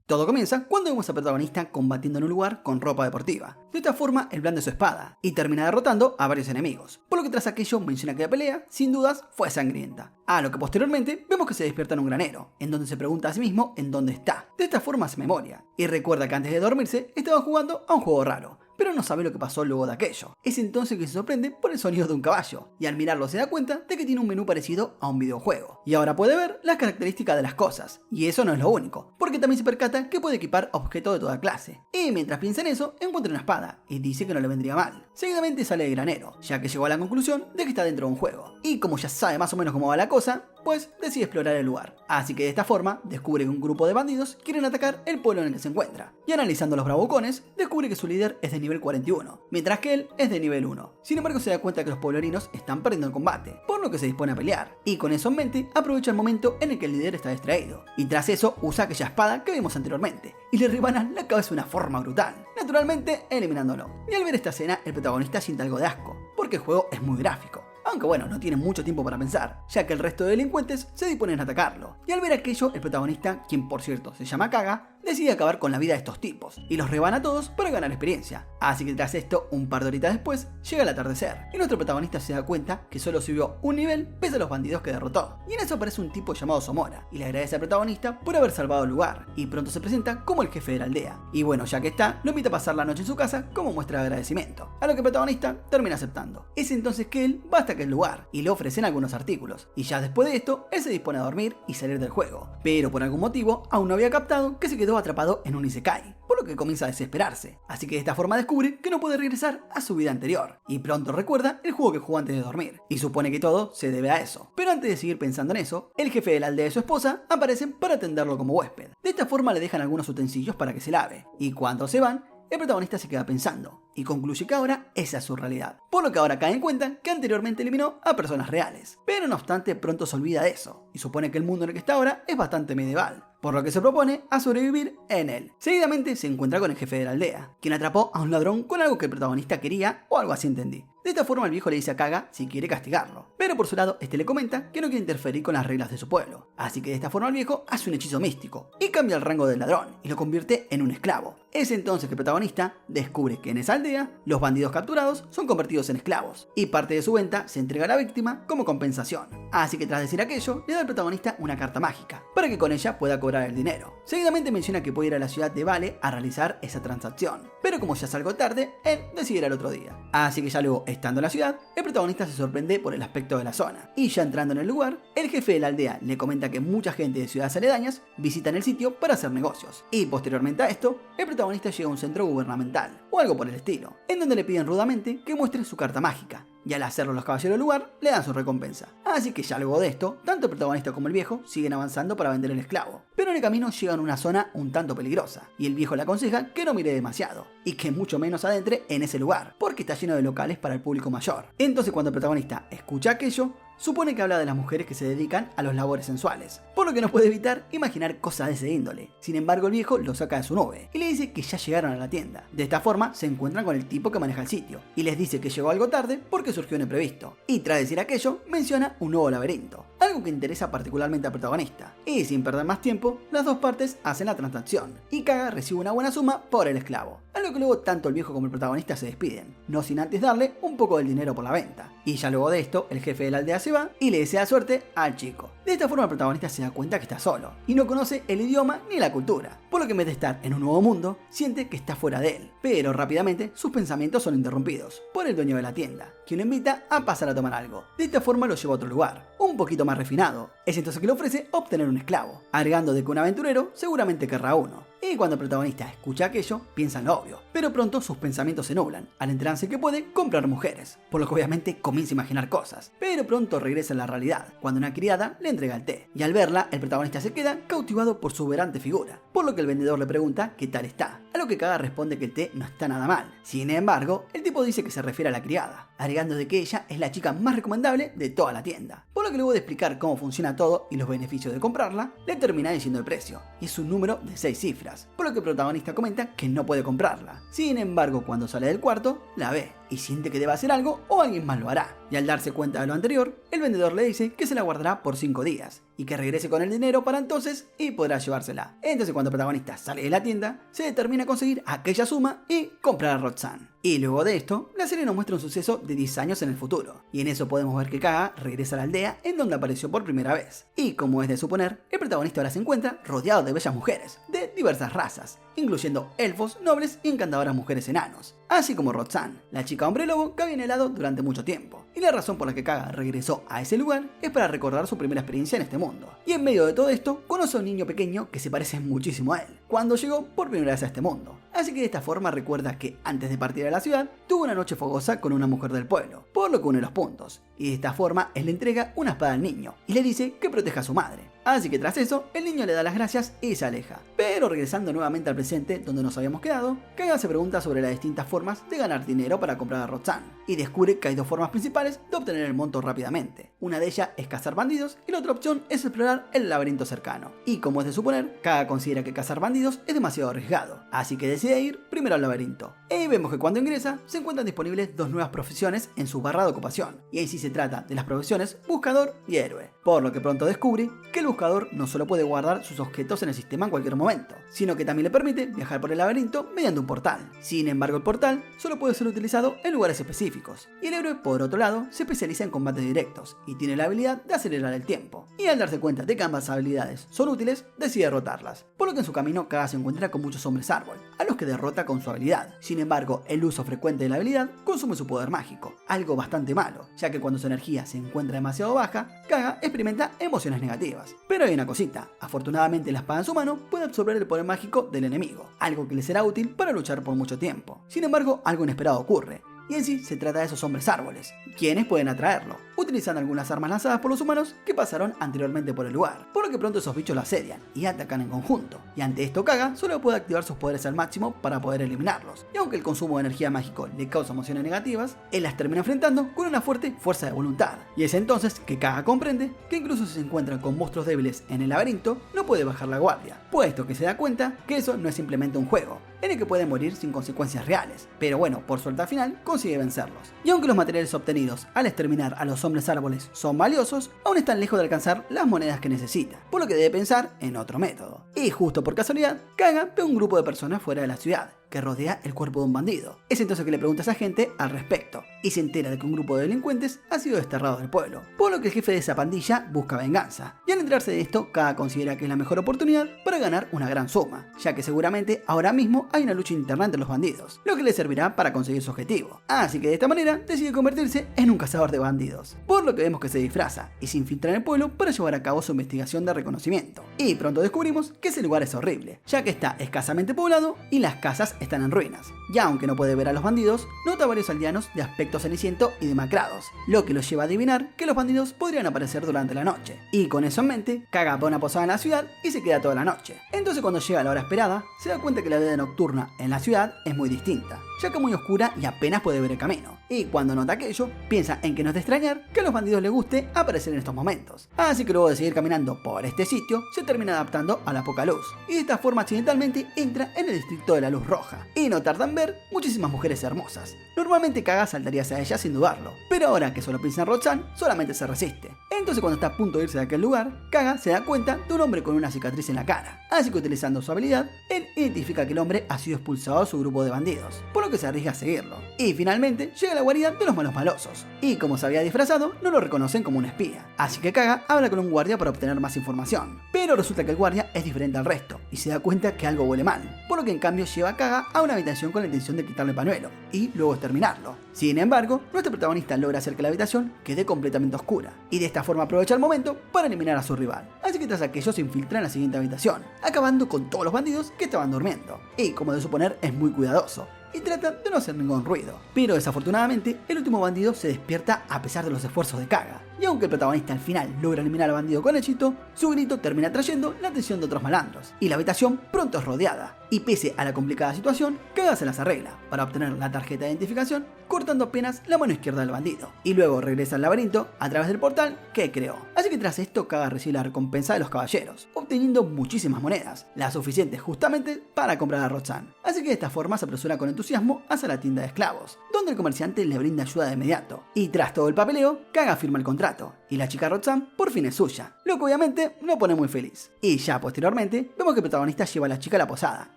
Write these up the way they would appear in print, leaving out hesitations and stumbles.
Todo comienza cuando vemos al protagonista combatiendo en un lugar con ropa deportiva. De esta forma, él blande su espada y termina derrotando a varios enemigos, por lo que tras aquello menciona que la pelea, sin dudas, fue sangrienta. A lo que posteriormente vemos que se despierta en un granero, en donde se pregunta a sí mismo en dónde está. De esta forma hace memoria, y recuerda que antes de dormirse estaba jugando a un juego raro, pero no sabe lo que pasó luego de aquello. Es entonces que se sorprende por el sonido de un caballo, y al mirarlo se da cuenta de que tiene un menú parecido a un videojuego. Y ahora puede ver las características de las cosas, y eso no es lo único, porque también se percata que puede equipar objetos de toda clase. Y mientras piensa en eso, encuentra una espada, y dice que no le vendría mal. Seguidamente sale del granero, ya que llegó a la conclusión de que está dentro de un juego. Y como ya sabe más o menos cómo va la cosa, pues decide explorar el lugar. Así que de esta forma, descubre que un grupo de bandidos quieren atacar el pueblo en el que se encuentra. Y analizando los bravucones, descubre que su líder es de nivel 41, mientras que él es de nivel 1. Sin embargo, se da cuenta que los pueblerinos están perdiendo el combate, por lo que se dispone a pelear. Y con eso en mente, aprovecha el momento en el que el líder está distraído. Y tras eso, usa aquella espada que vimos anteriormente, y le rebana la cabeza de una forma brutal, naturalmente eliminándolo. Y al ver esta escena, el protagonista siente algo de asco, porque el juego es muy gráfico. Aunque bueno, no tiene mucho tiempo para pensar, ya que el resto de delincuentes se disponen a atacarlo. Y al ver aquello, el protagonista, quien por cierto se llama Kaga, decide acabar con la vida de estos tipos, y los rebana a todos para ganar experiencia. Así que tras esto, un par de horitas después, llega el atardecer, y nuestro protagonista se da cuenta que solo subió un nivel pese a los bandidos que derrotó. Y en eso aparece un tipo llamado Somora, y le agradece al protagonista por haber salvado el lugar, y pronto se presenta como el jefe de la aldea. Y bueno, ya que está, lo invita a pasar la noche en su casa como muestra de agradecimiento, a lo que el protagonista termina aceptando. Es entonces que él va hasta aquel lugar, y le ofrecen algunos artículos, y ya después de esto, él se dispone a dormir y salir del juego, pero por algún motivo aún no había captado que se quedó atrapado en un isekai, por lo que comienza a desesperarse, así que de esta forma descubre que no puede regresar a su vida anterior, y pronto recuerda el juego que jugó antes de dormir, y supone que todo se debe a eso. Pero antes de seguir pensando en eso, el jefe de la aldea y su esposa aparecen para atenderlo como huésped. De esta forma le dejan algunos utensilios para que se lave, y cuando se van, el protagonista se queda pensando, y concluye que ahora esa es su realidad, por lo que ahora cae en cuenta que anteriormente eliminó a personas reales. Pero no obstante, pronto se olvida de eso, y supone que el mundo en el que está ahora es bastante medieval, por lo que se propone a sobrevivir en él. Seguidamente se encuentra con el jefe de la aldea, quien atrapó a un ladrón con algo que el protagonista quería, o algo así entendí. De esta forma el viejo le dice a Kaga si quiere castigarlo, pero por su lado este le comenta que no quiere interferir con las reglas de su pueblo, así que de esta forma el viejo hace un hechizo místico y cambia el rango del ladrón y lo convierte en un esclavo. Es entonces que el protagonista descubre que en esa aldea los bandidos capturados son convertidos en esclavos y parte de su venta se entrega a la víctima como compensación. Así que tras decir aquello le da al protagonista una carta mágica para que con ella pueda cobrar el dinero. Seguidamente menciona que puede ir a la ciudad de Vale a realizar esa transacción, pero como ya es algo tarde, él decide ir al otro día. Así que ya luego, estando en la ciudad, el protagonista se sorprende por el aspecto de la zona, y ya entrando en el lugar, el jefe de la aldea le comenta que mucha gente de ciudades aledañas visitan el sitio para hacer negocios, y posteriormente a esto, el protagonista llega a un centro gubernamental, o algo por el estilo, en donde le piden rudamente que muestre su carta mágica, y al hacerlo los caballeros del lugar le dan su recompensa. Así que ya luego de esto, tanto el protagonista como el viejo siguen avanzando para vender el esclavo, pero en el camino llegan a una zona un tanto peligrosa, y el viejo le aconseja que no mire demasiado, y que mucho menos adentre en ese lugar, porque está lleno de locales para el público mayor. Entonces cuando el protagonista escucha aquello, supone que habla de las mujeres que se dedican a los labores sensuales, por lo que no puede evitar imaginar cosas de ese índole. Sin embargo, el viejo lo saca de su nube y le dice que ya llegaron a la tienda. De esta forma, se encuentran con el tipo que maneja el sitio y les dice que llegó algo tarde porque surgió un imprevisto. Y tras decir aquello, menciona un nuevo laberinto, algo que interesa particularmente al protagonista. Y sin perder más tiempo, las dos partes hacen la transacción y Kaga recibe una buena suma por el esclavo. A lo que luego tanto el viejo como el protagonista se despiden, no sin antes darle un poco del dinero por la venta. Y ya luego de esto, el jefe de la aldea se va y le desea suerte al chico. De esta forma el protagonista se da cuenta que está solo y no conoce el idioma ni la cultura, por lo que en vez de estar en un nuevo mundo, siente que está fuera de él. Pero rápidamente sus pensamientos son interrumpidos por el dueño de la tienda, quien lo invita a pasar a tomar algo. De esta forma lo lleva a otro lugar, un poquito más refinado. Es entonces que le ofrece obtener un esclavo, agregando de que un aventurero seguramente querrá uno. Y cuando el protagonista escucha aquello, piensa en lo obvio, pero pronto sus pensamientos se nublan, al enterarse que puede comprar mujeres, por lo que obviamente comienza a imaginar cosas, pero pronto regresa a la realidad, cuando una criada le entrega el té, y al verla, el protagonista se queda cautivado por su exuberante figura, por lo que el vendedor le pregunta qué tal está, a lo que Kaga responde que el té no está nada mal. Sin embargo, el tipo dice que se refiere a la criada, agregando de que ella es la chica más recomendable de toda la tienda, por lo que luego de explicar cómo funciona todo y los beneficios de comprarla, le termina diciendo el precio, y es un número de 6 cifras, por lo que el protagonista comenta que no puede comprarla. Sin embargo, cuando sale del cuarto, la ve, y siente que debe hacer algo o alguien más lo hará. Y al darse cuenta de lo anterior, el vendedor le dice que se la guardará por 5 días y que regrese con el dinero para entonces y podrá llevársela. Entonces cuando el protagonista sale de la tienda, se determina a conseguir aquella suma y comprar a Roxanne. Y luego de esto, la serie nos muestra un suceso de 10 años en el futuro, y en eso podemos ver que Kaga regresa a la aldea en donde apareció por primera vez. Y como es de suponer, el protagonista ahora se encuentra rodeado de bellas mujeres, de diversas razas, incluyendo elfos, nobles y encantadoras mujeres enanos, así como Roxanne, la chica hombre lobo que había anhelado durante mucho tiempo. Y la razón por la que Kaga regresó a ese lugar es para recordar su primera experiencia en este mundo. Y en medio de todo esto, conoce a un niño pequeño que se parece muchísimo a él, cuando llegó por primera vez a este mundo. Así que de esta forma recuerda que antes de partir a la ciudad, tuvo una noche fogosa con una mujer del pueblo, por lo que une los puntos. Y de esta forma, él le entrega una espada al niño y le dice que proteja a su madre. Así que tras eso, el niño le da las gracias y se aleja. Pero regresando nuevamente al presente, donde nos habíamos quedado, Kaga se pregunta sobre las distintas formas de ganar dinero para comprar a Roxanne, y descubre que hay dos formas principales de obtener el monto rápidamente. Una de ellas es cazar bandidos y la otra opción es explorar el laberinto cercano. Y como es de suponer, Kaga considera que cazar bandidos es demasiado arriesgado, así que decide ir primero al laberinto. Y vemos que cuando ingresa, se encuentran disponibles dos nuevas profesiones en su barra de ocupación, y ahí sí se trata de las profesiones buscador y héroe, por lo que pronto descubre que el buscador no solo puede guardar sus objetos en el sistema en cualquier momento, sino que también le permite viajar por el laberinto mediante un portal. Sin embargo, el portal solo puede ser utilizado en lugares específicos, y el héroe, por otro lado, se especializa en combates directos y tiene la habilidad de acelerar el tiempo. Y al darse cuenta de que ambas habilidades son útiles, decide derrotarlas, por lo que en su camino Kaga se encuentra con muchos hombres árbol, a los que derrota con su habilidad. Sin embargo, el uso frecuente de la habilidad consume su poder mágico, algo bastante malo, ya que cuando su energía se encuentra demasiado baja, Kaga experimenta emociones negativas. Pero hay una cosita, afortunadamente la espada en su mano puede absorber el poder mágico del enemigo, algo que le será útil para luchar por mucho tiempo. Sin embargo, algo inesperado ocurre, y en sí se trata de esos hombres árboles, quienes pueden atraerlo, utilizando algunas armas lanzadas por los humanos que pasaron anteriormente por el lugar, por lo que pronto esos bichos lo asedian y atacan en conjunto, y ante esto Kaga solo puede activar sus poderes al máximo para poder eliminarlos, y aunque el consumo de energía mágico le causa emociones negativas, él las termina enfrentando con una fuerte fuerza de voluntad, y es entonces que Kaga comprende que incluso si se encuentra con monstruos débiles en el laberinto, no puede bajar la guardia, puesto que se da cuenta que eso no es simplemente un juego, en el que pueden morir sin consecuencias reales, pero bueno, por suerte al final consigue vencerlos. Y aunque los materiales obtenidos al exterminar a los hombres árboles son valiosos, aún están lejos de alcanzar las monedas que necesita, por lo que debe pensar en otro método. Y justo por casualidad, Kaga ve un grupo de personas fuera de la ciudad, que rodea el cuerpo de un bandido. Es entonces que le pregunta a esa gente al respecto, y se entera de que un grupo de delincuentes ha sido desterrado del pueblo, por lo que el jefe de esa pandilla busca venganza. Y al enterarse de esto, Kaga considera que es la mejor oportunidad para ganar una gran suma, ya que seguramente ahora mismo hay una lucha interna entre los bandidos, lo que le servirá para conseguir su objetivo. Así que de esta manera decide convertirse en un cazador de bandidos, por lo que vemos que se disfraza y se infiltra en el pueblo para llevar a cabo su investigación de reconocimiento. Y pronto descubrimos que ese lugar es horrible, ya que está escasamente poblado y las casas están en ruinas. Ya aunque no puede ver a los bandidos, nota varios aldeanos de aspecto ceniciento y demacrados, lo que los lleva a adivinar que los bandidos podrían aparecer durante la noche. Y con eso en mente, Kaga va a una posada en la ciudad y se queda toda la noche. Entonces cuando llega la hora esperada, se da cuenta que la vida nocturna en la ciudad es muy distinta, ya que es muy oscura y apenas puede ver el camino. Y cuando nota aquello, piensa en que no es de extrañar que a los bandidos les guste aparecer en estos momentos. Así que luego de seguir caminando por este sitio, se termina adaptando a la poca luz, y de esta forma accidentalmente entra en el distrito de la luz roja. Y no tarda en ver muchísimas mujeres hermosas. Normalmente Kaga saltaría hacia ellas sin dudarlo, pero ahora que solo piensa en Roxanne, solamente se resiste. Entonces cuando está a punto de irse de aquel lugar, Kaga se da cuenta de un hombre con una cicatriz en la cara. Así que utilizando su habilidad, él identifica que el hombre ha sido expulsado de su grupo de bandidos, por lo que se arriesga a seguirlo. Y finalmente llega a la guarida de los malos malosos, y como se había disfrazado, no lo reconocen como un espía. Así que Kaga habla con un guardia para obtener más información, pero resulta que el guardia es diferente al resto, y se da cuenta que algo huele mal, por lo que en cambio lleva a Kaga a una habitación con la intención de quitarle el pañuelo, y luego exterminarlo. Sin embargo, nuestro protagonista logra hacer que la habitación quede completamente oscura, y de esta forma aprovecha el momento para eliminar a su rival. Así que tras aquello se infiltra en la siguiente habitación, acabando con todos los bandidos que estaban durmiendo, y como de suponer es muy cuidadoso, y trata de no hacer ningún ruido. Pero desafortunadamente, el último bandido se despierta a pesar de los esfuerzos de Kaga. Y aunque el protagonista al final logra eliminar al bandido con éxito, su grito termina atrayendo la atención de otros malandros, y la habitación pronto es rodeada. Y pese a la complicada situación, Kaga se las arregla para obtener la tarjeta de identificación, cortando apenas la mano izquierda del bandido. Y luego regresa al laberinto a través del portal que creó. Así que tras esto, Kaga recibe la recompensa de los caballeros, obteniendo muchísimas monedas, las suficientes justamente para comprar a Roxanne. así que de esta forma se apresura con entusiasmo hacia la tienda de esclavos, donde el comerciante le brinda ayuda de inmediato. Y tras todo el papeleo, Kaga firma el contrato, y la chica Roxanne por fin es suya, lo que obviamente lo pone muy feliz. Y ya posteriormente, vemos que el protagonista lleva a la chica a la posada,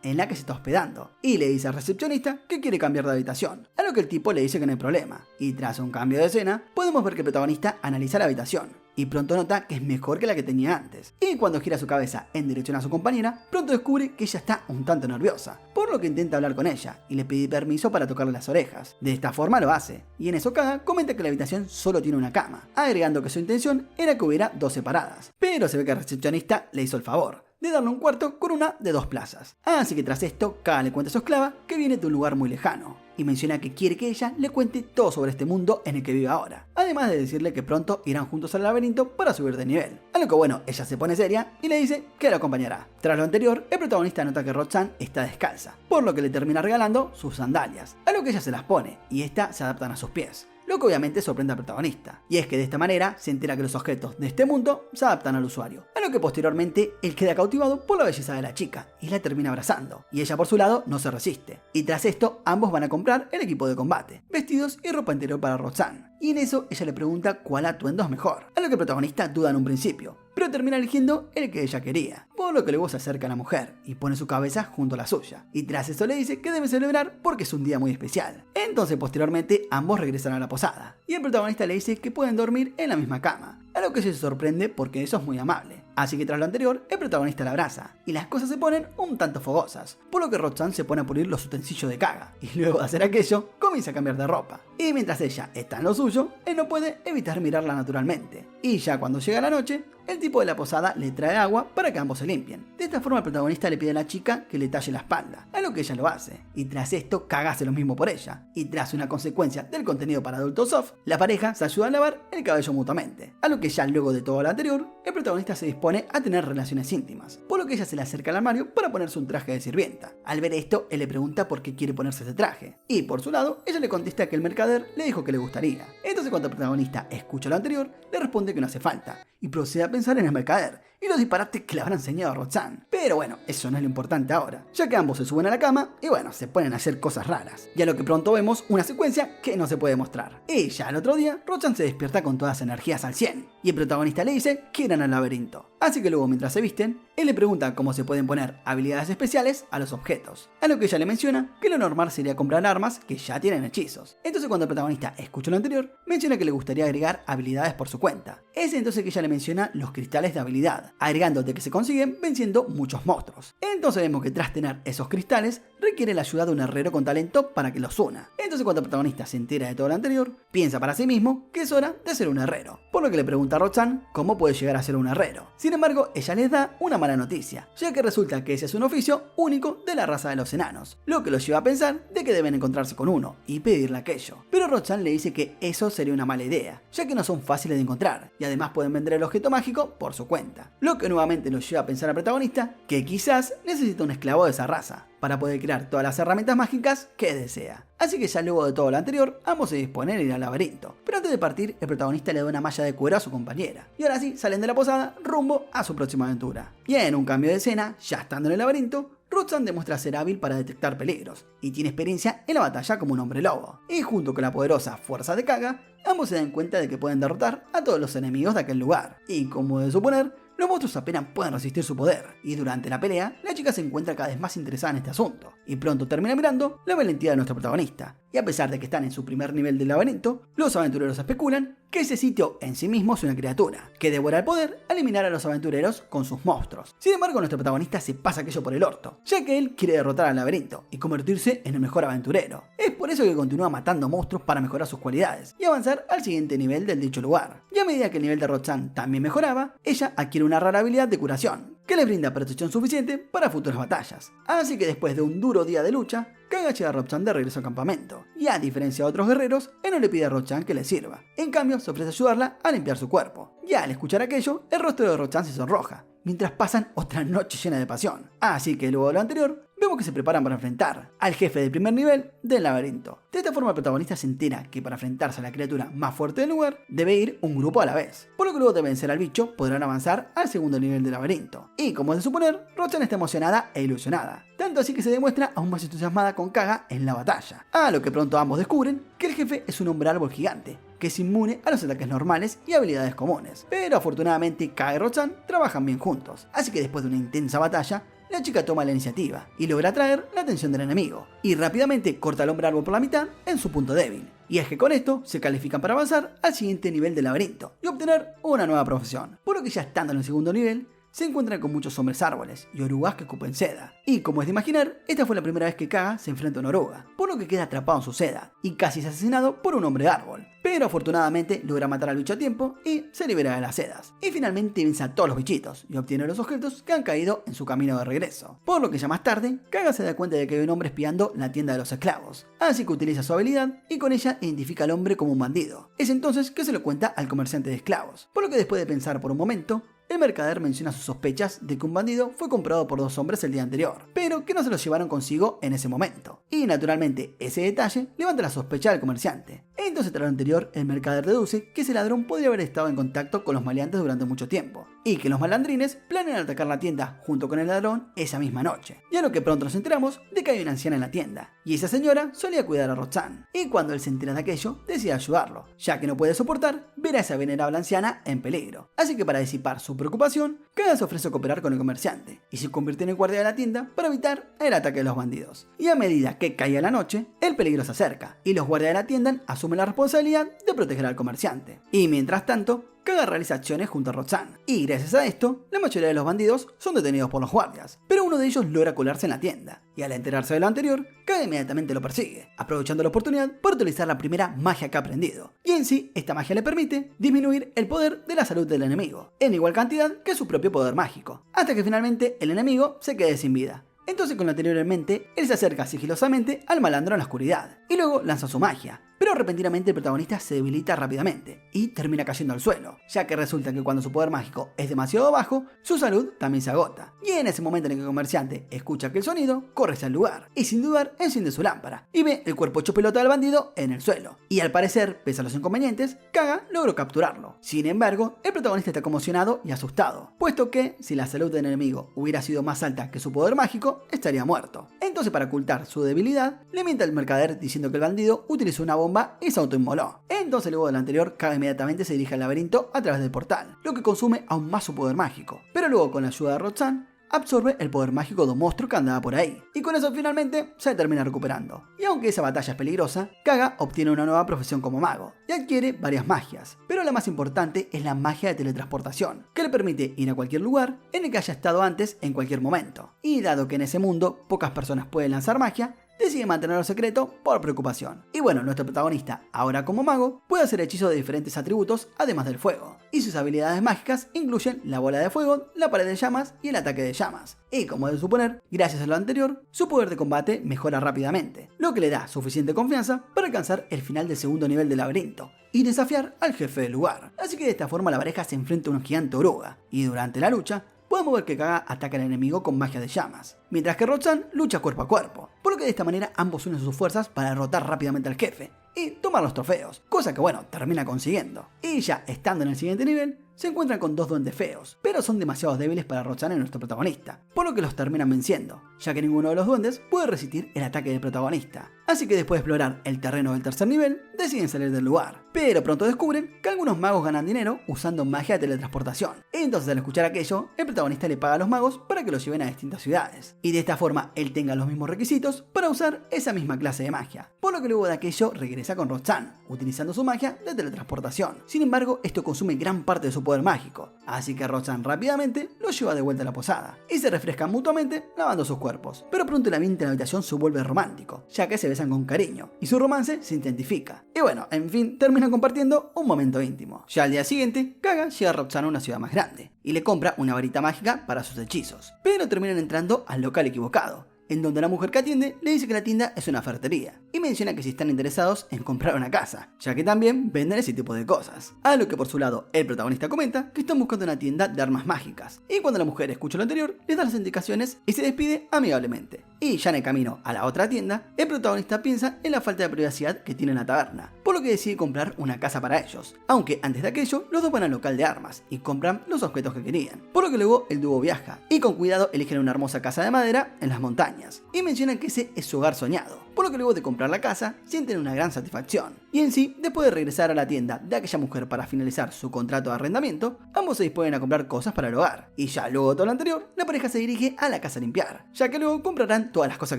en la que se está hospedando, y le dice al recepcionista que quiere cambiar de habitación, a lo que el tipo le dice que no hay problema. Y tras un cambio de escena, podemos ver que el protagonista analiza la habitación, y pronto nota que es mejor que la que tenía antes. Y cuando gira su cabeza en dirección a su compañera, pronto descubre que ella está un tanto nerviosa, por lo que intenta hablar con ella y le pide permiso para tocarle las orejas. De esta forma lo hace, y en eso Kaga comenta que la habitación solo tiene una cama, agregando que su intención era que hubiera 2 separadas. Pero se ve que el recepcionista le hizo el favor de darle un cuarto con una de 2 plazas. Así que tras esto, Kaga le cuenta a su esclava que viene de un lugar muy lejano, y menciona que quiere que ella le cuente todo sobre este mundo en el que vive ahora, además de decirle que pronto irán juntos al laberinto para subir de nivel. A lo que bueno, ella se pone seria y le dice que lo acompañará. Tras lo anterior, el protagonista nota que Roxanne está descalza, por lo que le termina regalando sus sandalias, a lo que ella se las pone, y estas se adaptan a sus pies, lo que obviamente sorprende al protagonista, y es que de esta manera se entera que los objetos de este mundo se adaptan al usuario, a lo que posteriormente él queda cautivado por la belleza de la chica y la termina abrazando, y ella por su lado no se resiste, y tras esto ambos van a comprar el equipo de combate, vestidos y ropa interior para Roxanne, y en eso ella le pregunta cuál atuendo es mejor, a lo que el protagonista duda en un principio, pero termina eligiendo el que ella quería, por lo que luego se acerca a la mujer y pone su cabeza junto a la suya, y tras eso le dice que debe celebrar porque es un día muy especial. Entonces posteriormente ambos regresan a la posada, y el protagonista le dice que pueden dormir en la misma cama, a lo que ella se sorprende porque eso es muy amable. Así que tras lo anterior, el protagonista la abraza, y las cosas se ponen un tanto fogosas, por lo que Roxanne se pone a pulir los utensilios de Kaga, y luego de hacer aquello, comienza a cambiar de ropa. Y mientras ella está en lo suyo, él no puede evitar mirarla naturalmente. Y ya cuando llega la noche, el tipo de la posada le trae agua para que ambos se limpien. De esta forma el protagonista le pide a la chica que le talle la espalda, a lo que ella lo hace, y tras esto Kaga hace lo mismo por ella, y tras una consecuencia del contenido para adultos soft, la pareja se ayuda a lavar el cabello mutuamente, a lo que ya luego de todo lo anterior, el protagonista se dispone a tener relaciones íntimas, por lo que ella se le acerca al armario para ponerse un traje de sirvienta. Al ver esto, él le pregunta por qué quiere ponerse ese traje, y por su lado, ella le contesta que el mercader le dijo que le gustaría. Entonces cuando el protagonista escucha lo anterior, le responde que no hace falta, y procede a pensar en el mercader y los disparates que le habrán enseñado a Roxanne. Pero bueno, eso no es lo importante ahora, ya que ambos se suben a la cama y bueno, se ponen a hacer cosas raras. Y a lo que pronto vemos una secuencia que no se puede mostrar. Y ya al otro día, Roxanne se despierta con todas las energías al 100, y el protagonista le dice que irán al laberinto. Así que luego mientras se visten, él le pregunta cómo se pueden poner habilidades especiales a los objetos, a lo que ella le menciona que lo normal sería comprar armas que ya tienen hechizos. Entonces cuando el protagonista escucha lo anterior, menciona que le gustaría agregar habilidades por su cuenta. Es entonces que ella le menciona los cristales de habilidad, agregando de que se consiguen venciendo muchos monstruos. Entonces vemos que tras tener esos cristales, requiere la ayuda de un herrero con talento para que los una. Entonces cuando el protagonista se entera de todo lo anterior, piensa para sí mismo que es hora de ser un herrero, por lo que le pregunta a Roxanne cómo puede llegar a ser un herrero. Sin embargo, ella les da una mala noticia, ya que resulta que ese es un oficio único de la raza de los enanos, lo que los lleva a pensar de que deben encontrarse con uno y pedirle aquello. Pero Roxanne le dice que eso sería una mala idea, ya que no son fáciles de encontrar, y además pueden vender el objeto mágico por su cuenta, lo que nuevamente los lleva a pensar al protagonista que quizás necesita un esclavo de esa raza para poder crear todas las herramientas mágicas que desea. Así que ya luego de todo lo anterior, ambos se disponen a ir al laberinto. Pero antes de partir, el protagonista le da una malla de cuero a su compañera. Y ahora sí, salen de la posada rumbo a su próxima aventura. Y en un cambio de escena, ya estando en el laberinto, Roxanne demuestra ser hábil para detectar peligros y tiene experiencia en la batalla como un hombre lobo. Y junto con la poderosa fuerza de Kaga, ambos se dan cuenta de que pueden derrotar a todos los enemigos de aquel lugar. Y como de suponer, los monstruos apenas pueden resistir su poder, y durante la pelea, la chica se encuentra cada vez más interesada en este asunto, y pronto termina mirando la valentía de nuestro protagonista. Y a pesar de que están en su primer nivel del laberinto, los aventureros especulan que ese sitio en sí mismo es una criatura, que devora el poder a eliminar a los aventureros con sus monstruos. Sin embargo, nuestro protagonista se pasa aquello por el orto, ya que él quiere derrotar al laberinto y convertirse en el mejor aventurero. Es por eso que continúa matando monstruos para mejorar sus cualidades y avanzar al siguiente nivel del dicho lugar. Y a medida que el nivel de Roxanne también mejoraba, ella adquiere una rara habilidad de curación, que le brinda protección suficiente para futuras batallas. Así que después de un duro día de lucha, Kaga lleva a Roxanne de regreso al campamento, y a diferencia de otros guerreros, él no le pide a Roxanne que le sirva. En cambio, se ofrece a ayudarla a limpiar su cuerpo. Y al escuchar aquello, el rostro de Roxanne se sonroja, mientras pasan otra noche llena de pasión. Así que luego de lo anterior, vemos que se preparan para enfrentar al jefe del primer nivel del laberinto. De esta forma el protagonista se entera que para enfrentarse a la criatura más fuerte del lugar, debe ir un grupo a la vez, por lo que luego de vencer al bicho podrán avanzar al segundo nivel del laberinto. Y como es de suponer, Roxanne está emocionada e ilusionada, tanto así que se demuestra aún más entusiasmada con Kaga en la batalla, a lo que pronto ambos descubren que el jefe es un hombre árbol gigante, que es inmune a los ataques normales y habilidades comunes. Pero afortunadamente Kaga y Roxanne trabajan bien juntos, así que después de una intensa batalla, la chica toma la iniciativa y logra atraer la atención del enemigo, y rápidamente corta al hombre árbol por la mitad en su punto débil. Y es que con esto se califican para avanzar al siguiente nivel del laberinto y obtener una nueva profesión, por lo que ya estando en el segundo nivel, se encuentran con muchos hombres árboles y orugas que escupen seda. Y como es de imaginar, esta fue la primera vez que Kaga se enfrenta a una oruga, por lo que queda atrapado en su seda y casi es asesinado por un hombre árbol. Pero afortunadamente logra matar al bicho a tiempo y se libera de las sedas. Y finalmente vence a todos los bichitos y obtiene los objetos que han caído en su camino de regreso. Por lo que ya más tarde, Kaga se da cuenta de que hay un hombre espiando la tienda de los esclavos. Así que utiliza su habilidad y con ella identifica al hombre como un bandido. Es entonces que se lo cuenta al comerciante de esclavos. Por lo que después de pensar por un momento, el mercader menciona sus sospechas de que un bandido fue comprado por dos hombres el día anterior, pero que no se los llevaron consigo en ese momento. Y naturalmente ese detalle levanta la sospecha del comerciante. Entonces tras lo anterior, el mercader deduce que ese ladrón podría haber estado en contacto con los maleantes durante mucho tiempo, y que los malandrines planean atacar la tienda junto con el ladrón esa misma noche. Y a lo que pronto nos enteramos de que hay una anciana en la tienda, y esa señora solía cuidar a Roxanne. Y cuando él se entera de aquello, decide ayudarlo, ya que no puede soportar ver a esa venerable anciana en peligro. Así que para disipar su preocupación, Kaga se ofrece a cooperar con el comerciante y se convierte en el guardia de la tienda para evitar el ataque de los bandidos. Y a medida que cae la noche, el peligro se acerca y los guardias de la tienda asumen la responsabilidad de proteger al comerciante. Y mientras tanto, Kaga realiza acciones junto a Roxanne, y gracias a esto, la mayoría de los bandidos son detenidos por los guardias, pero uno de ellos logra colarse en la tienda, y al enterarse de lo anterior, Kaga inmediatamente lo persigue, aprovechando la oportunidad para utilizar la primera magia que ha aprendido, y en sí, esta magia le permite disminuir el poder de la salud del enemigo, en igual cantidad que su propio poder mágico, hasta que finalmente el enemigo se quede sin vida. Entonces con lo anterior en mente, él se acerca sigilosamente al malandro en la oscuridad, y luego lanza su magia. Pero repentinamente el protagonista se debilita rápidamente y termina cayendo al suelo, ya que resulta que cuando su poder mágico es demasiado bajo, su salud también se agota. Y en ese momento en el que el comerciante escucha aquel sonido, corre hacia el lugar y sin dudar enciende su lámpara y ve el cuerpo hecho pelota del bandido en el suelo. Y al parecer, pese a los inconvenientes, Kaga logró capturarlo. Sin embargo, el protagonista está conmocionado y asustado, puesto que si la salud del enemigo hubiera sido más alta que su poder mágico, estaría muerto. Entonces, para ocultar su debilidad, le miente al mercader diciendo que el bandido utilizó una bomba y se autoinmoló. Entonces luego de lo anterior, Kaga inmediatamente se dirige al laberinto a través del portal, lo que consume aún más su poder mágico. Pero luego con la ayuda de Roxanne, absorbe el poder mágico de un monstruo que andaba por ahí, y con eso finalmente se termina recuperando. Y aunque esa batalla es peligrosa, Kaga obtiene una nueva profesión como mago, y adquiere varias magias, pero la más importante es la magia de teletransportación, que le permite ir a cualquier lugar en el que haya estado antes en cualquier momento. Y dado que en ese mundo pocas personas pueden lanzar magia, decide mantenerlo secreto por preocupación. Y bueno, nuestro protagonista, ahora como mago, puede hacer hechizos de diferentes atributos además del fuego. Y sus habilidades mágicas incluyen la bola de fuego, la pared de llamas y el ataque de llamas. Y como es de suponer, gracias a lo anterior, su poder de combate mejora rápidamente, lo que le da suficiente confianza para alcanzar el final del segundo nivel del laberinto y desafiar al jefe del lugar. Así que de esta forma la pareja se enfrenta a una gigante oruga, y durante la lucha, podemos ver que Kaga ataca al enemigo con magia de llamas, mientras que Roxanne lucha cuerpo a cuerpo, por lo que de esta manera ambos unen sus fuerzas para derrotar rápidamente al jefe y tomar los trofeos, cosa que bueno, termina consiguiendo. Y ya estando en el siguiente nivel, se encuentran con dos duendes feos, pero son demasiado débiles para Roxanne y nuestro protagonista, por lo que los terminan venciendo, ya que ninguno de los duendes puede resistir el ataque del protagonista. Así que después de explorar el terreno del tercer nivel, deciden salir del lugar, pero pronto descubren que algunos magos ganan dinero usando magia de teletransportación. Entonces al escuchar aquello, el protagonista le paga a los magos para que los lleven a distintas ciudades, y de esta forma él tenga los mismos requisitos para usar esa misma clase de magia, por lo que luego de aquello regresa con Roxanne, utilizando su magia de teletransportación. Sin embargo, esto consume gran parte de su poder mágico, así que Roxanne rápidamente lo lleva de vuelta a la posada, y se refrescan mutuamente lavando sus cuerpos. Pero pronto el ambiente en la habitación se vuelve romántico, ya que se besan con cariño, y su romance se intensifica. Y bueno, en fin, terminan compartiendo un momento íntimo. Ya al día siguiente, Kaga llega a Roxanne a una ciudad más grande, y le compra una varita mágica para sus hechizos, pero terminan entrando al local equivocado, en donde la mujer que atiende le dice que la tienda es una ferretería, y menciona que si están interesados en comprar una casa, ya que también venden ese tipo de cosas. A lo que por su lado el protagonista comenta que están buscando una tienda de armas mágicas, y cuando la mujer escucha lo anterior, les da las indicaciones y se despide amigablemente. Y ya en el camino a la otra tienda, el protagonista piensa en la falta de privacidad que tiene la taberna, por lo que decide comprar una casa para ellos, aunque antes de aquello los dos van al local de armas y compran los objetos que querían, por lo que luego el dúo viaja y con cuidado eligen una hermosa casa de madera en las montañas y mencionan que ese es su hogar soñado, por lo que luego de comprar la casa sienten una gran satisfacción. Y en sí, después de regresar a la tienda de aquella mujer para finalizar su contrato de arrendamiento, ambos se disponen a comprar cosas para el hogar, y ya luego de todo lo anterior, la pareja se dirige a la casa a limpiar, ya que luego comprarán todas las cosas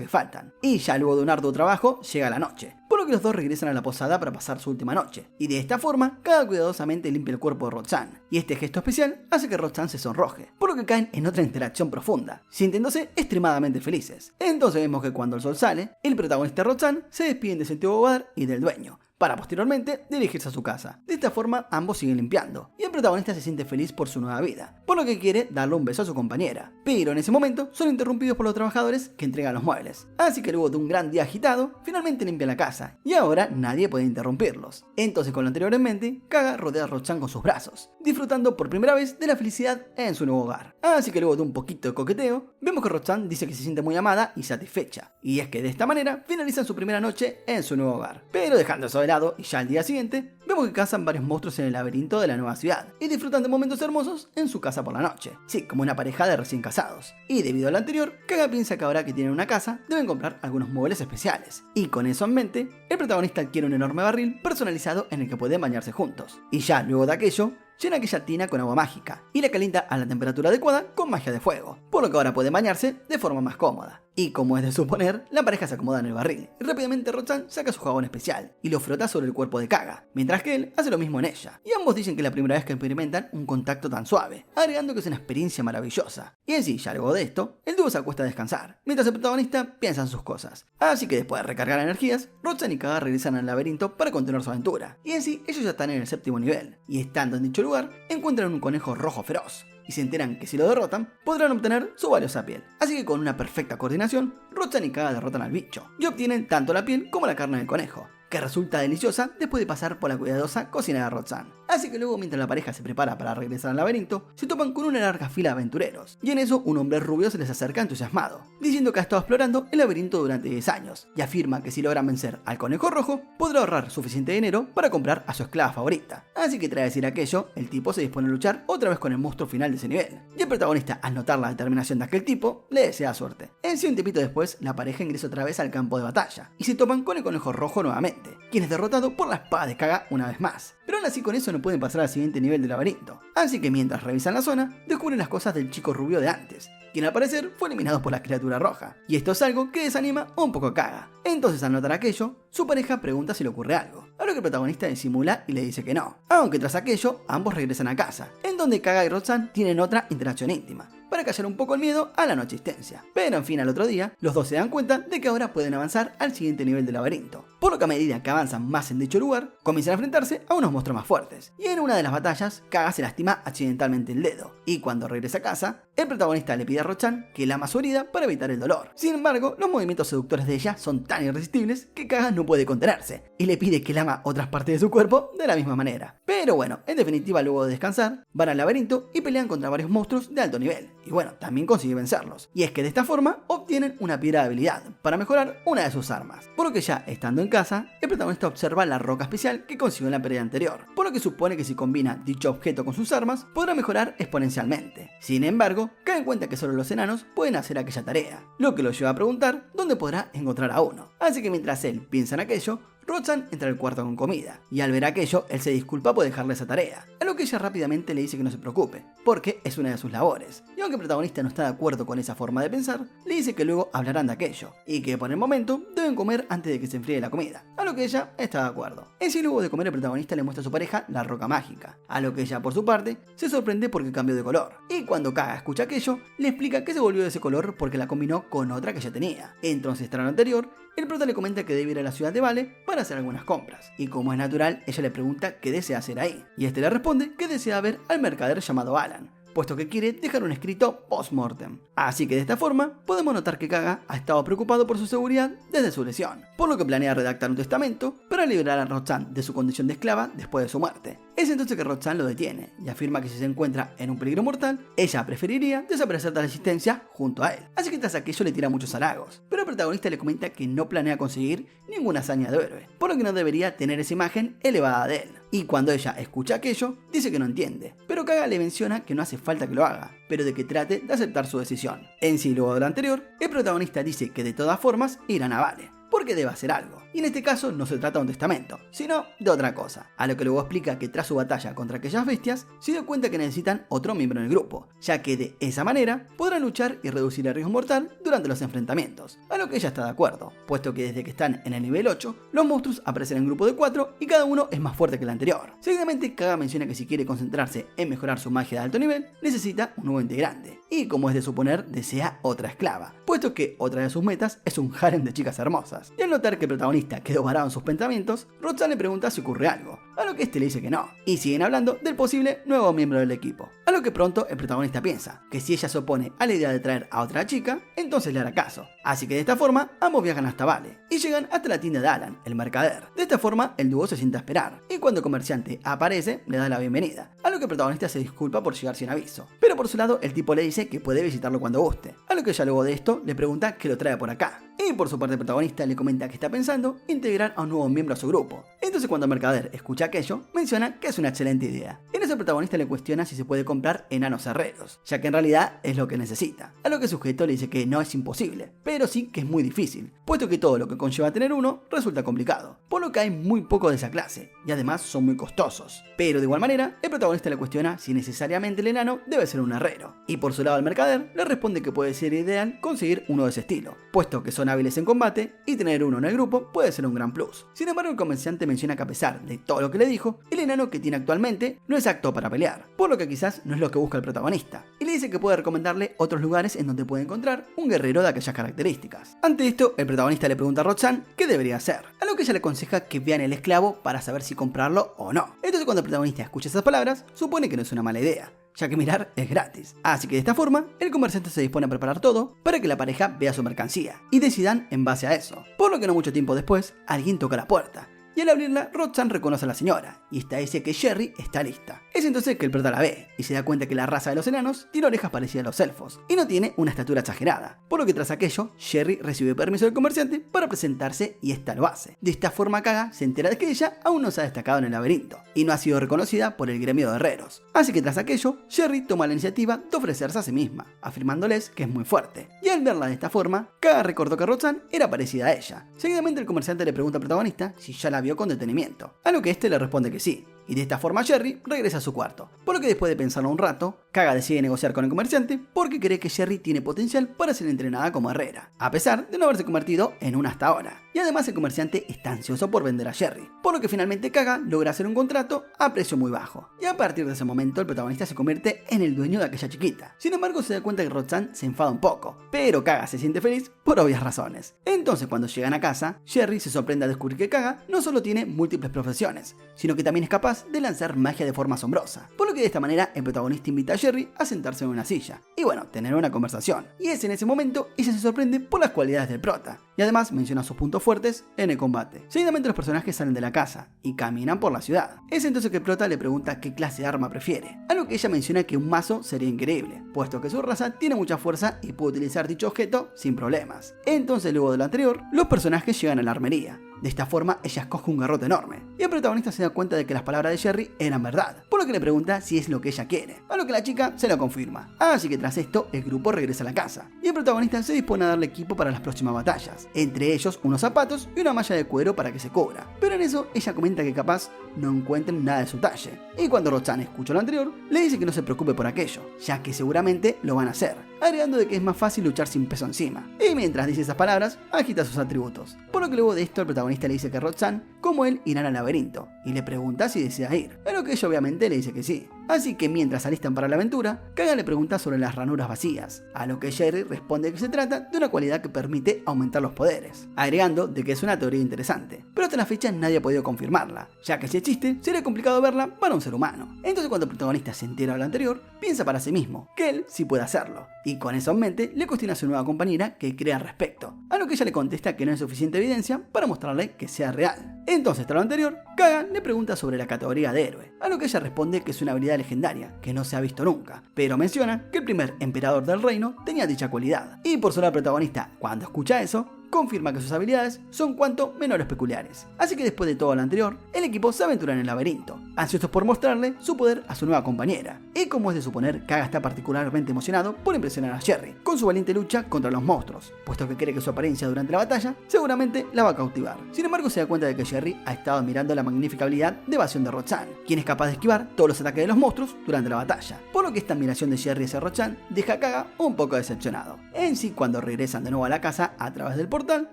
que faltan, y ya luego de un arduo trabajo llega la noche, por lo que los dos regresan a la posada para pasar su última noche, y de esta forma, Kaga cuidadosamente limpia el cuerpo de Roxanne, y este gesto especial hace que Roxanne se sonroje, por lo que caen en otra interacción profunda, sintiéndose extremadamente felices. Entonces vemos que cuando el sol sale, el protagonista y Roxanne se despiden de su antiguo hogar y del dueño, para posteriormente dirigirse a su casa. De esta forma ambos siguen limpiando, y el protagonista se siente feliz por su nueva vida, por lo que quiere darle un beso a su compañera, pero en ese momento son interrumpidos por los trabajadores que entregan los muebles, así que luego de un gran día agitado, finalmente limpian la casa, y ahora nadie puede interrumpirlos. Entonces con lo anterior en mente, Kaga rodea a Roxanne con sus brazos, disfrutando por primera vez de la felicidad en su nuevo hogar. Así que luego de un poquito de coqueteo, vemos que Roxanne dice que se siente muy amada y satisfecha, y es que de esta manera finalizan su primera noche en su nuevo hogar. Pero dejando eso de lado, y ya al día siguiente, vemos que cazan varios monstruos en el laberinto de la nueva ciudad, y disfrutan de momentos hermosos en su casa por la noche, sí, como una pareja de recién casados. Y debido a lo anterior, Kaga piensa que ahora que tienen una casa, deben comprar algunos muebles especiales, y con eso en mente, el protagonista adquiere un enorme barril personalizado en el que pueden bañarse juntos. Y ya luego de aquello, llena aquella tina con agua mágica y la calienta a la temperatura adecuada con magia de fuego, por lo que ahora pueden bañarse de forma más cómoda. Y como es de suponer, la pareja se acomoda en el barril y rápidamente Roxanne saca su jabón especial y lo frota sobre el cuerpo de Kaga, mientras que él hace lo mismo en ella. Y ambos dicen que es la primera vez que experimentan un contacto tan suave, agregando que es una experiencia maravillosa. Y en sí, ya luego de esto, el dúo se acuesta a descansar, mientras el protagonista piensa en sus cosas. Así que después de recargar energías, Roxanne y Kaga regresan al laberinto para continuar su aventura. Y en sí, ellos ya están en el 7º nivel, y estando en dicho lugar, encuentran un conejo rojo feroz, y se enteran que si lo derrotan, podrán obtener su valiosa piel. Así que con una perfecta coordinación, Roxanne y Kaga derrotan al bicho, y obtienen tanto la piel como la carne del conejo, que resulta deliciosa después de pasar por la cuidadosa cocina de Roxanne. Así que luego, mientras la pareja se prepara para regresar al laberinto, se topan con una larga fila de aventureros, y en eso un hombre rubio se les acerca entusiasmado, diciendo que ha estado explorando el laberinto durante 10 años, y afirma que si logran vencer al conejo rojo, podrá ahorrar suficiente dinero para comprar a su esclava favorita. Así que tras decir aquello, el tipo se dispone a luchar otra vez con el monstruo final de ese nivel, y el protagonista, al notar la determinación de aquel tipo, le desea suerte. En sí, un tipito después, la pareja ingresa otra vez al campo de batalla, y se topan con el conejo rojo nuevamente, quien es derrotado por la espada de Kaga una vez más. Pero aún así con eso no pueden pasar al siguiente nivel del laberinto, así que mientras revisan la zona, descubren las cosas del chico rubio de antes, quien al parecer fue eliminado por la criatura roja, y esto es algo que desanima un poco a Kaga. Entonces al notar aquello, su pareja pregunta si le ocurre algo, a lo que el protagonista disimula y le dice que no, aunque tras aquello ambos regresan a casa, en donde Kaga y Roxanne tienen otra interacción íntima, para callar un poco el miedo a la noche existencia. Pero en fin, al otro día, los dos se dan cuenta de que ahora pueden avanzar al siguiente nivel del laberinto, por lo que a medida que avanzan más en dicho lugar, comienzan a enfrentarse a unos monstruos más fuertes, y en una de las batallas, Kaga se lastima accidentalmente el dedo, y cuando regresa a casa, el protagonista le pide a Roxanne que lama su herida para evitar el dolor. Sin embargo, los movimientos seductores de ella son tan irresistibles que Kaga no puede contenerse, y le pide que lama otras partes de su cuerpo de la misma manera. Pero bueno, en definitiva, luego de descansar, van al laberinto y pelean contra varios monstruos de alto nivel, y bueno, también consigue vencerlos. Y es que de esta forma obtienen una piedra de habilidad para mejorar una de sus armas, por lo que ya estando en casa, el protagonista observa la roca especial que consiguió en la pelea anterior, por lo que supone que si combina dicho objeto con sus armas, podrá mejorar exponencialmente. Sin embargo, cae en cuenta que solo los enanos pueden hacer aquella tarea, lo que lo lleva a preguntar dónde podrá encontrar a uno. Así que mientras él piensa en aquello, Roxanne entra al cuarto con comida, y al ver aquello, él se disculpa por dejarle esa tarea, a lo que ella rápidamente le dice que no se preocupe, porque es una de sus labores. Y aunque el protagonista no está de acuerdo con esa forma de pensar, le dice que luego hablarán de aquello, y que por el momento deben comer antes de que se enfríe la comida, a lo que ella está de acuerdo. En sí, luego de comer, el protagonista le muestra a su pareja la roca mágica, a lo que ella por su parte se sorprende porque cambió de color, y cuando Kaga escucha aquello, le explica que se volvió de ese color porque la combinó con otra que ya tenía. Entonces, tras lo anterior, el prota le comenta que debe ir a la ciudad de Vale para hacer algunas compras, y como es natural, ella le pregunta qué desea hacer ahí, y este le responde que desea ver al mercader llamado Alan, puesto que quiere dejar un escrito post-mortem. Así que de esta forma podemos notar que Kaga ha estado preocupado por su seguridad desde su lesión, por lo que planea redactar un testamento para liberar a Roxanne de su condición de esclava después de su muerte. Es entonces que Roxanne lo detiene y afirma que si se encuentra en un peligro mortal, ella preferiría desaparecer de la existencia junto a él. Así que tras aquello le tira muchos halagos, pero el protagonista le comenta que no planea conseguir ninguna hazaña de héroe, por lo que no debería tener esa imagen elevada de él. Y cuando ella escucha aquello, dice que no entiende, pero Kaga le menciona que no hace falta que lo haga, pero de que trate de aceptar su decisión. En sí, luego de lo anterior, el protagonista dice que de todas formas irán a Vale, porque debe hacer algo. Y en este caso no se trata de un testamento, sino de otra cosa. A lo que luego explica que tras su batalla contra aquellas bestias, se dio cuenta que necesitan otro miembro en el grupo, ya que de esa manera podrán luchar y reducir el riesgo mortal durante los enfrentamientos. A lo que ella está de acuerdo, puesto que desde que están en el nivel 8, los monstruos aparecen en grupo de 4 y cada uno es más fuerte que el anterior. Seguidamente, Kaga menciona que si quiere concentrarse en mejorar su magia de alto nivel, necesita un nuevo integrante. Y como es de suponer, desea otra esclava, puesto que otra de sus metas es un harem de chicas hermosas. Y al notar que el protagonista quedó varado en sus pensamientos, Roxanne le pregunta si ocurre algo, a lo que este le dice que no, y siguen hablando del posible nuevo miembro del equipo. A lo que pronto el protagonista piensa que si ella se opone a la idea de traer a otra chica, entonces le hará caso. Así que de esta forma, ambos viajan hasta Vale, y llegan hasta la tienda de Alan, el mercader. De esta forma, el dúo se sienta a esperar, y cuando el comerciante aparece, le da la bienvenida, a lo que el protagonista se disculpa por llegar sin aviso. Pero por su lado, el tipo le dice que puede visitarlo cuando guste, a lo que ella luego de esto le pregunta qué lo trae por acá. Y por su parte el protagonista le comenta que está pensando integrar a un nuevo miembro a su grupo. Entonces cuando el mercader escucha aquello, menciona que es una excelente idea. En eso el protagonista le cuestiona si se puede comprar enanos herreros, ya que en realidad es lo que necesita. A lo que el sujeto le dice que no es imposible, pero sí que es muy difícil, puesto que todo lo que conlleva tener uno resulta complicado, por lo que hay muy poco de esa clase, y además son muy costosos. Pero de igual manera, el protagonista le cuestiona si necesariamente el enano debe ser un herrero. Y por su lado el mercader le responde que puede ser ideal conseguir uno de ese estilo, puesto que son hábiles en combate y tener uno en el grupo puede ser un gran plus. Sin embargo, el comerciante menciona que a pesar de todo lo que le dijo, el enano que tiene actualmente no es apto para pelear, por lo que quizás no es lo que busca el protagonista, y le dice que puede recomendarle otros lugares en donde puede encontrar un guerrero de aquellas características. Ante esto, el protagonista le pregunta a Roxanne qué debería hacer, a lo que ella le aconseja que vean el esclavo para saber si comprarlo o no. Entonces cuando el protagonista escucha esas palabras, supone que no es una mala idea, ya que mirar es gratis. Así que de esta forma, el comerciante se dispone a preparar todo para que la pareja vea su mercancía y decidan en base a eso. Por lo que no mucho tiempo después, alguien toca la puerta. Y al abrirla, Roxanne reconoce a la señora, y esta dice que Sherry está lista. Es entonces que el prota la ve, y se da cuenta que la raza de los enanos tiene orejas parecidas a los elfos, y no tiene una estatura exagerada, por lo que tras aquello, Sherry recibe permiso del comerciante para presentarse y esta lo hace. De esta forma Kaga se entera de que ella aún no se ha destacado en el laberinto, y no ha sido reconocida por el gremio de herreros. Así que tras aquello, Sherry toma la iniciativa de ofrecerse a sí misma, afirmándoles que es muy fuerte. Y al verla de esta forma, Kaga recordó que Roxanne era parecida a ella. Seguidamente el comerciante le pregunta al protagonista si ya la vio con detenimiento, a lo que este le responde que sí, y de esta forma Sherry regresa a su cuarto, por lo que después de pensarlo un rato, Kaga decide negociar con el comerciante porque cree que Sherry tiene potencial para ser entrenada como herrera, a pesar de no haberse convertido en una hasta ahora, y además el comerciante está ansioso por vender a Sherry, por lo que finalmente Kaga logra hacer un contrato a precio muy bajo, y a partir de ese momento el protagonista se convierte en el dueño de aquella chiquita. Sin embargo se da cuenta que Roxanne se enfada un poco, pero Kaga se siente feliz por obvias razones. Entonces cuando llegan a casa, Sherry se sorprende al descubrir que Kaga no solo tiene múltiples profesiones, sino que también es capaz de lanzar magia de forma asombrosa, por lo que de esta manera el protagonista invita a Sherry a sentarse en una silla, y bueno, tener una conversación, y es en ese momento ella se sorprende por las cualidades del prota, y además menciona sus puntos fuertes en el combate. Seguidamente los personajes salen de la casa y caminan por la ciudad. Es entonces que el prota le pregunta qué clase de arma prefiere, a lo que ella menciona que un mazo sería increíble, puesto que su raza tiene mucha fuerza y puede utilizar dicho objeto sin problemas. Entonces luego de lo anterior, los personajes llegan a la armería. De esta forma, ella escoge un garrote enorme, y el protagonista se da cuenta de que las palabras de Sherry eran verdad, por lo que le pregunta si es lo que ella quiere, a lo que la chica se lo confirma. Así que tras esto, el grupo regresa a la casa, y el protagonista se dispone a darle equipo para las próximas batallas, entre ellos unos zapatos y una malla de cuero para que se cubra. Pero en eso, ella comenta que capaz no encuentren nada de su talle, y cuando Roxanne escucha lo anterior, le dice que no se preocupe por aquello, ya que seguramente lo van a hacer, agregando de que es más fácil luchar sin peso encima. Y mientras dice esas palabras, agita sus atributos. Por lo que luego de esto el protagonista le dice que Roxanne, como él, irán al laberinto, y le pregunta si desea ir, a lo que ella obviamente le dice que sí. Así que mientras alistan para la aventura, Kaga le pregunta sobre las ranuras vacías, a lo que Jerry responde que se trata de una cualidad que permite aumentar los poderes, agregando de que es una teoría interesante, pero hasta la fecha nadie ha podido confirmarla, ya que si existe, sería complicado verla para un ser humano. Entonces cuando el protagonista se entera de lo anterior, piensa para sí mismo que él sí puede hacerlo, y con eso en mente le cuestiona a su nueva compañera que cree al respecto, a lo que ella le contesta que no hay suficiente evidencia para mostrarle que sea real. Entonces tras lo anterior, Kaga le pregunta sobre la categoría de héroe, a lo que ella responde que es una habilidad legendaria, que no se ha visto nunca, pero menciona que el primer emperador del reino tenía dicha cualidad, y por su lado el protagonista, cuando escucha eso, confirma que sus habilidades son cuanto menores peculiares. Así que después de todo lo anterior, el equipo se aventura en el laberinto, ansiosos por mostrarle su poder a su nueva compañera. Y como es de suponer, Kaga está particularmente emocionado por impresionar a Jerry, con su valiente lucha contra los monstruos, puesto que cree que su apariencia durante la batalla seguramente la va a cautivar. Sin embargo, se da cuenta de que Jerry ha estado admirando la magnífica habilidad de evasión de Roxanne, quien es capaz de esquivar todos los ataques de los monstruos durante la batalla, por lo que esta admiración de Jerry hacia Roxanne deja a Kaga un poco decepcionado. En sí, cuando regresan de nuevo a la casa a través del portal,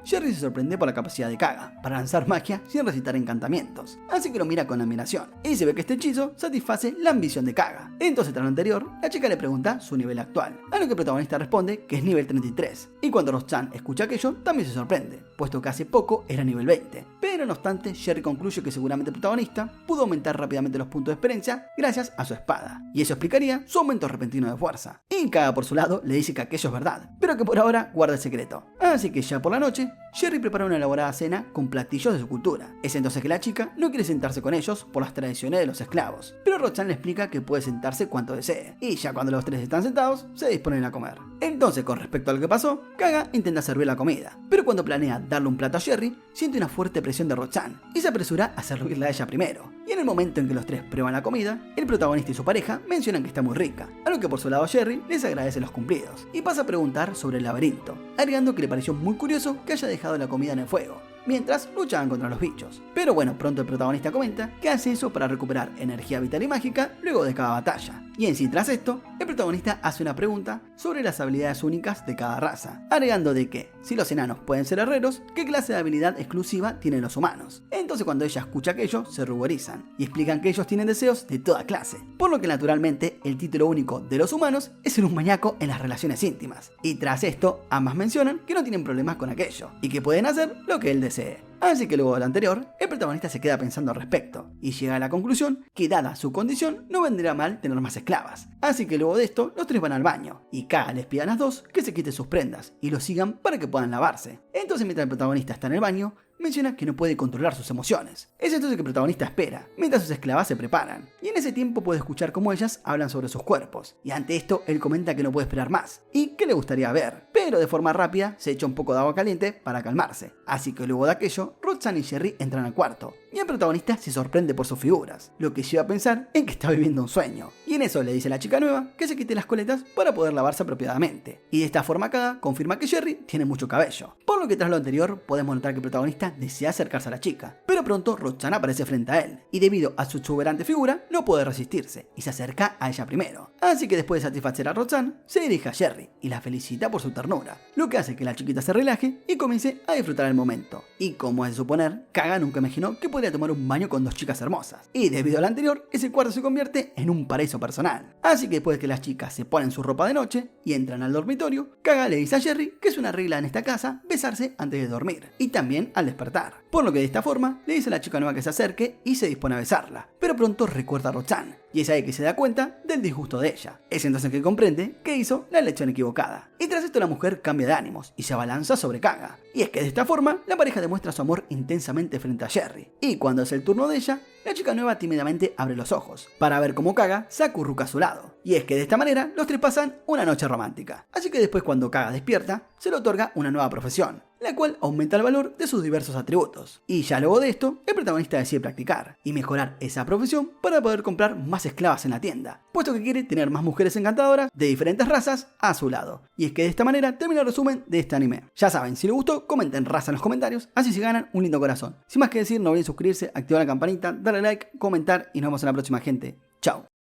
Jerry se sorprende por la capacidad de Kaga para lanzar magia sin recitar encantamientos, así que lo mira con admiración, y se ve que este hechizo satisface la ambición de Kaga. Entonces tras lo anterior, la chica le pregunta su nivel actual, a lo que el protagonista responde que es nivel 33, y cuando Roxanne escucha aquello también se sorprende, puesto que hace poco era nivel 20, pero no obstante Jerry concluye que seguramente el protagonista pudo aumentar rápidamente los puntos de experiencia gracias a su espada, y eso explicaría su aumento repentino de fuerza. Y Kaga por su lado le dice que aquello es verdad, pero que por ahora guarda el secreto, así que ya por la noche, Jerry prepara una elaborada cena con platillos de su cultura. Es entonces que la chica no quiere sentarse con ellos por las tradiciones de los esclavos, pero Roxanne le explica que puede sentarse cuanto desee, y ya cuando los tres están sentados, se disponen a comer. Entonces, con respecto a lo que pasó, Kaga intenta servir la comida, pero cuando planea darle un plato a Jerry, siente una fuerte presión de Roxanne, y se apresura a servirla a ella primero. Y en el momento en que los tres prueban la comida, el protagonista y su pareja mencionan que está muy rica, a lo que por su lado Jerry les agradece los cumplidos, y pasa a preguntar sobre el laberinto, agregando que le pareció muy curioso que haya dejado la comida en el fuego, mientras luchaban contra los bichos. Pero bueno, pronto el protagonista comenta que hace eso para recuperar energía vital y mágica luego de cada batalla. Y en sí, tras esto, el protagonista hace una pregunta sobre las habilidades únicas de cada raza, agregando de que, si los enanos pueden ser herreros, ¿qué clase de habilidad exclusiva tienen los humanos? Entonces cuando ella escucha aquello, se ruborizan, y explican que ellos tienen deseos de toda clase, por lo que naturalmente el título único de los humanos es ser un maníaco en las relaciones íntimas. Y tras esto, ambas mencionan que no tienen problemas con aquello, y que pueden hacer lo que él desee. Así que luego de lo anterior, el protagonista se queda pensando al respecto, y llega a la conclusión que dada su condición, no vendría mal tener más esclavas. Así que luego de esto, los tres van al baño, y Kaga les pide a las dos que se quiten sus prendas, y los sigan para que puedan lavarse. Entonces mientras el protagonista está en el baño, menciona que no puede controlar sus emociones. Es entonces que el protagonista espera, mientras sus esclavas se preparan, y en ese tiempo puede escuchar cómo ellas hablan sobre sus cuerpos, y ante esto él comenta que no puede esperar más, y que le gustaría ver, pero de forma rápida se echa un poco de agua caliente para calmarse. Así que luego de aquello, Roxanne y Jerry entran al cuarto, y el protagonista se sorprende por sus figuras, lo que lleva a pensar en que está viviendo un sueño, y en eso le dice a la chica nueva que se quite las coletas para poder lavarse apropiadamente, y de esta forma Kaga confirma que Jerry tiene mucho cabello, por lo que tras lo anterior podemos notar que el protagonista desea acercarse a la chica, pero pronto Roxanne aparece frente a él, y debido a su exuberante figura no puede resistirse, y se acerca a ella primero. Así que después de satisfacer a Roxanne, se dirige a Jerry, y la felicita por su ternura, lo que hace que la chiquita se relaje y comience a disfrutar el momento. Y como es de suponer, Kaga nunca imaginó que podría tomar un baño con dos chicas hermosas, y debido a lo anterior, ese cuarto se convierte en un paraíso personal. Así que después de que las chicas se ponen su ropa de noche y entran al dormitorio, Kaga le dice a Jerry que es una regla en esta casa besarse antes de dormir, y también al despertar. Por lo que de esta forma le dice a la chica nueva que se acerque y se dispone a besarla, pero pronto recuerda a Roxanne, y es ahí que se da cuenta del disgusto de ella. Es entonces que comprende que hizo la elección equivocada, y tras esto la mujer cambia de ánimos y se abalanza sobre Kaga. Y es que de esta forma la pareja demuestra su amor intensamente frente a Jerry, y cuando es el turno de ella, la chica nueva tímidamente abre los ojos para ver cómo Kaga se acurruca a su lado. Y es que de esta manera los tres pasan una noche romántica. Así que después cuando Kaga despierta, se le otorga una nueva profesión, la cual aumenta el valor de sus diversos atributos. Y ya luego de esto, el protagonista decide practicar y mejorar esa profesión para poder comprar más esclavas en la tienda, puesto que quiere tener más mujeres encantadoras de diferentes razas a su lado. Y es que de esta manera termina el resumen de este anime. Ya saben, si les gustó, comenten raza en los comentarios, así se ganan un lindo corazón. Sin más que decir, no olviden suscribirse, activar la campanita, darle like, comentar y nos vemos en la próxima, gente. Chao.